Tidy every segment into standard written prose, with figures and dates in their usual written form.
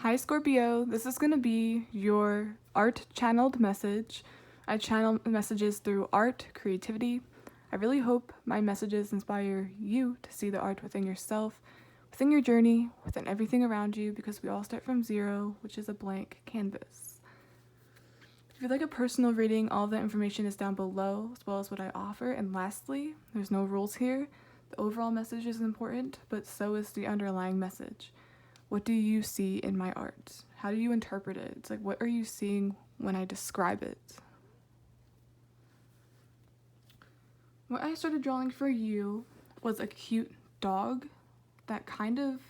Hi Scorpio, this is going to be your art channeled message. I channel messages through art, creativity. I really hope my messages inspire you to see the art within yourself, within your journey, within everything around you, because we all start from zero, which is a blank canvas. If you'd like a personal reading, all the information is down below, as well as what I offer. And lastly, there's no rules here. The overall message is important, but so is the underlying message. What do you see in my art? How do you interpret it? It's like, what are you seeing when I describe it? What I started drawing for you was a cute dog that's kind of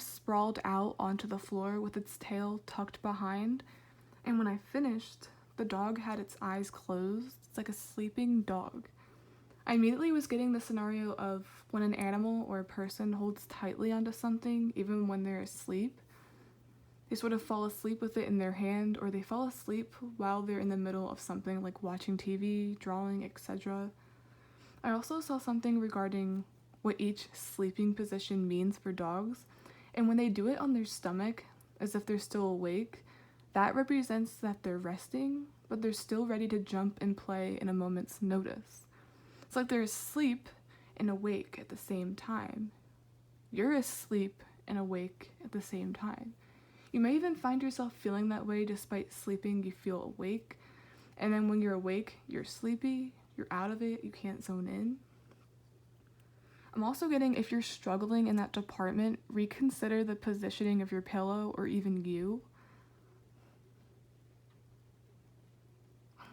sprawled out onto the floor with its tail tucked behind. And when I finished, the dog had its eyes closed. It's like a sleeping dog. I immediately was getting the scenario of when an animal or a person holds tightly onto something, even when they're asleep. They sort of fall asleep with it in their hand, or they fall asleep while they're in the middle of something like watching TV, drawing, etc. I also saw something regarding what each sleeping position means for dogs, and when they do it on their stomach, as if they're still awake, that represents that they're resting, but they're still ready to jump and play in a moment's notice. It's like they're asleep and awake at the same time. You're asleep and awake at the same time. You may even find yourself feeling that way despite sleeping, you feel awake. And then when you're awake, you're sleepy, you're out of it, you can't zone in. I'm also getting, if you're struggling in that department, reconsider the positioning of your pillow or even you.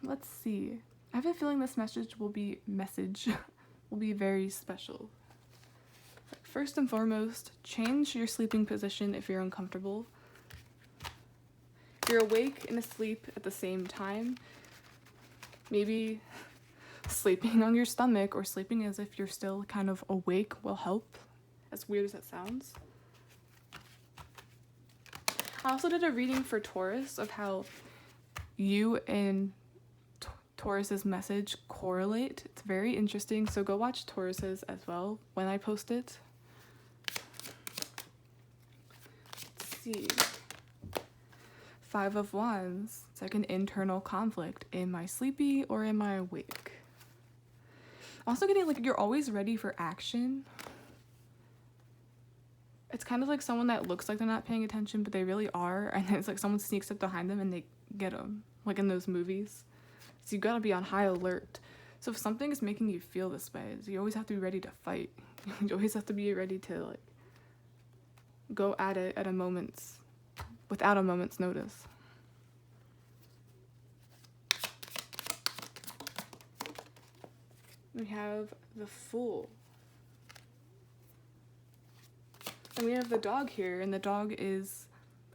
Let's see. I have a feeling this message will be very special. First and foremost, change your sleeping position if you're uncomfortable. If you're awake and asleep at the same time, maybe sleeping on your stomach or sleeping as if you're still kind of awake will help, as weird as that sounds. I also did a reading for Taurus of how you and Taurus's message correlate. It's very interesting, so go watch Taurus's as well when I post it. Let's see. 5 of Wands. It's like an internal conflict. Am I sleepy or am I awake? Also getting like you're always ready for action. It's kind of like someone that looks like they're not paying attention, but they really are, and then it's like someone sneaks up behind them and they get them, like in those movies. So you gotta be on high alert. So if something is making you feel this way, you always have to be ready to fight. You always have to be ready to like go at it at without a moment's notice. We have the Fool. And we have the dog here, and the dog is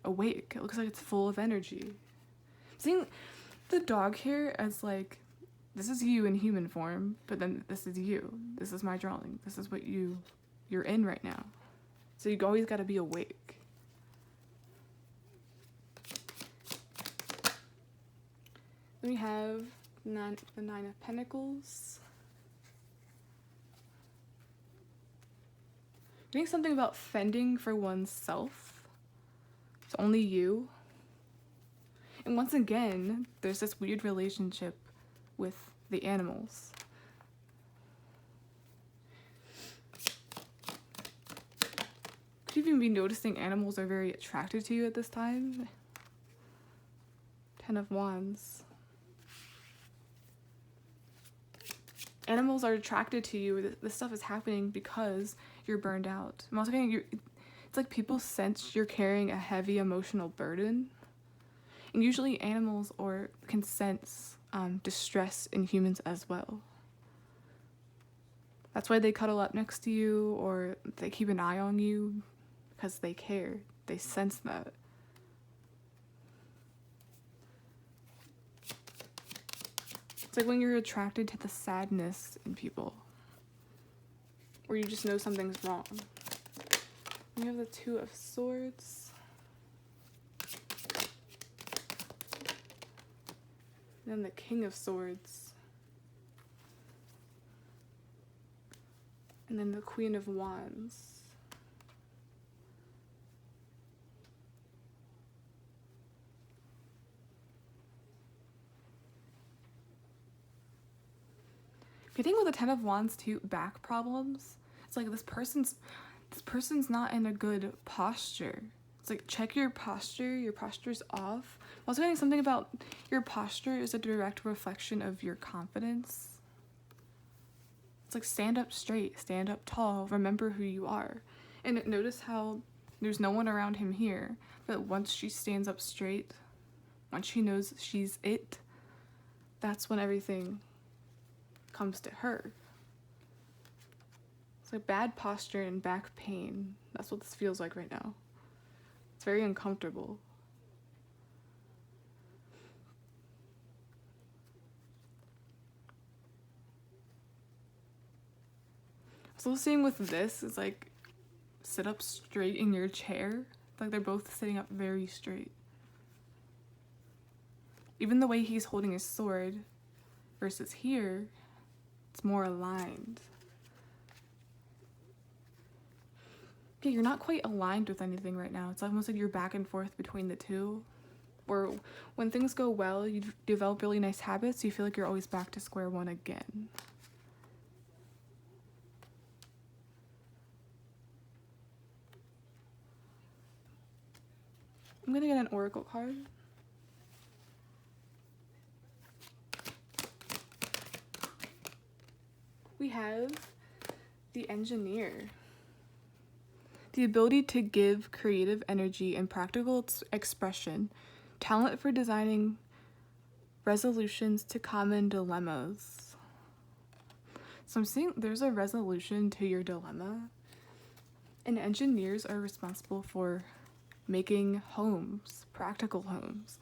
awake. It looks like it's full of energy. Seeing the dog here as like, this is you in human form, but then this is you. This is my drawing. This is what you're in right now. So you always gotta be awake. Then we have the Nine of Pentacles. Doing something about fending for oneself. It's only you. And once again, there's this weird relationship with the animals. Could you even be noticing animals are very attracted to you at this time? 10 of Wands. Animals are attracted to you. This stuff is happening because you're burned out. I'm also getting it's like people sense you're carrying a heavy emotional burden. And usually animals can sense distress in humans as well. That's why they cuddle up next to you or they keep an eye on you, because they care. They sense that. It's like when you're attracted to the sadness in people, or you just know something's wrong. We have the 2 of Swords. Then the King of Swords. And then the Queen of Wands. Getting with the Ten of Wands too, back problems. It's like this person's not in a good posture. It's like, check your posture. Your posture's off. I'm also getting something about your posture is a direct reflection of your confidence. It's like, stand up straight, stand up tall, remember who you are. And notice how there's no one around him here, but once she stands up straight, once she knows she's it, that's when everything comes to her. It's like bad posture and back pain. That's what this feels like right now. It's very uncomfortable. So seeing with this is like, sit up straight in your chair. Like they're both sitting up very straight. Even the way he's holding his sword versus here, it's more aligned. Okay, you're not quite aligned with anything right now. It's almost like you're back and forth between the two. Or when things go well, you develop really nice habits, you feel like you're always back to square one again. I'm gonna get an oracle card. We have the Engineer. The ability to give creative energy and practical expression, talent for designing resolutions to common dilemmas. So I'm seeing there's a resolution to your dilemma, and engineers are responsible for making homes, practical homes.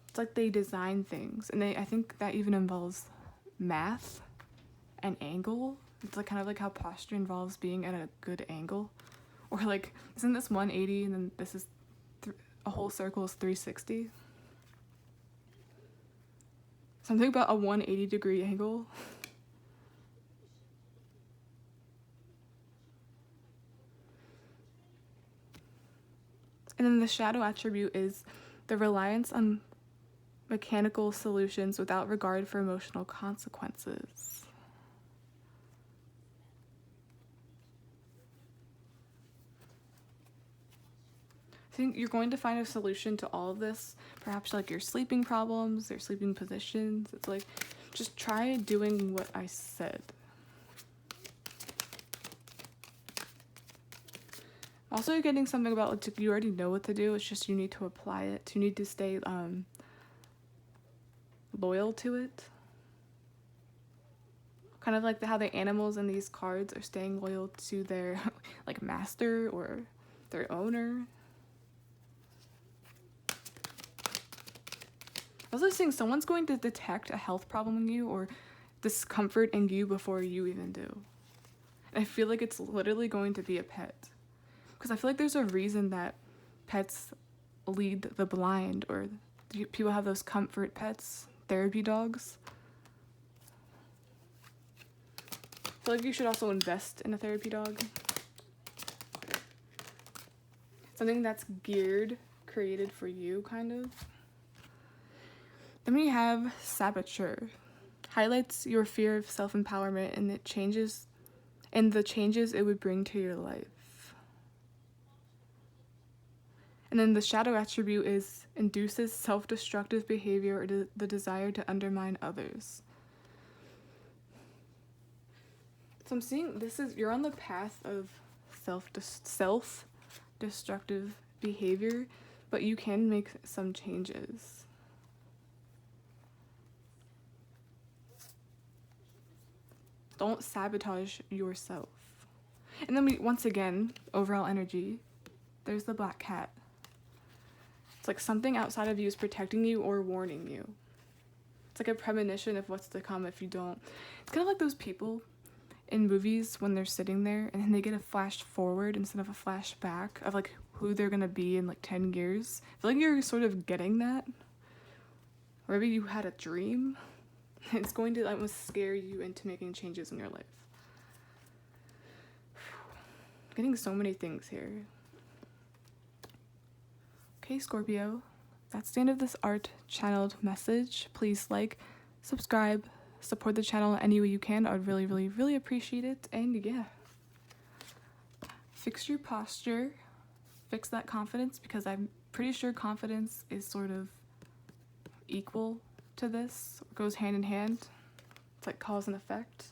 It's like they design things, and I think that even involves math and angle. It's like kind of like how posture involves being at a good angle. Or like, isn't this 180 and then this is a whole circle is 360? Something about a 180 degree angle. And then the shadow attribute is the reliance on mechanical solutions without regard for emotional consequences. I think you're going to find a solution to all of this, perhaps like your sleeping problems, your sleeping positions. It's like, just try doing what I said. Also, you're getting something about, like, you already know what to do, it's just you need to apply it. You need to stay loyal to it. Kind of like how the animals in these cards are staying loyal to their like master or their owner. I was also seeing someone's going to detect a health problem in you or discomfort in you before you even do. And I feel like it's literally going to be a pet. Because I feel like there's a reason that pets lead the blind, or people have those comfort pets, therapy dogs. I feel like you should also invest in a therapy dog. Something that's created for you, kind of. Then we have Saboteur. Highlights your fear of self-empowerment and the changes it would bring to your life. And then the shadow attribute is induces self-destructive behavior or the desire to undermine others. So I'm seeing you're on the path of self-destructive behavior, but you can make some changes. Don't sabotage yourself. And then once again, overall energy, there's the black cat. It's like something outside of you is protecting you or warning you. It's like a premonition of what's to come if you don't. It's kind of like those people in movies when they're sitting there and then they get a flash forward instead of a flash back of like who they're gonna be in like 10 years. I feel like you're sort of getting that. Or maybe you had a dream. It's going to almost scare you into making changes in your life. Getting so many things here. Okay, Scorpio, that's the end of this art channeled message. Please like, subscribe, support the channel any way you can. I would really, really, really appreciate it. And yeah, fix your posture, fix that confidence, because I'm pretty sure confidence is sort of equal to this, goes hand in hand. It's like cause and effect.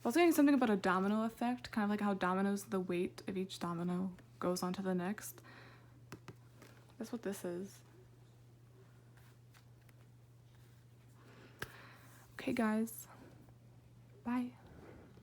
I was getting something about a domino effect, kind of like how dominoes, the weight of each domino goes on to the next. That's what this is. Okay, guys. Bye.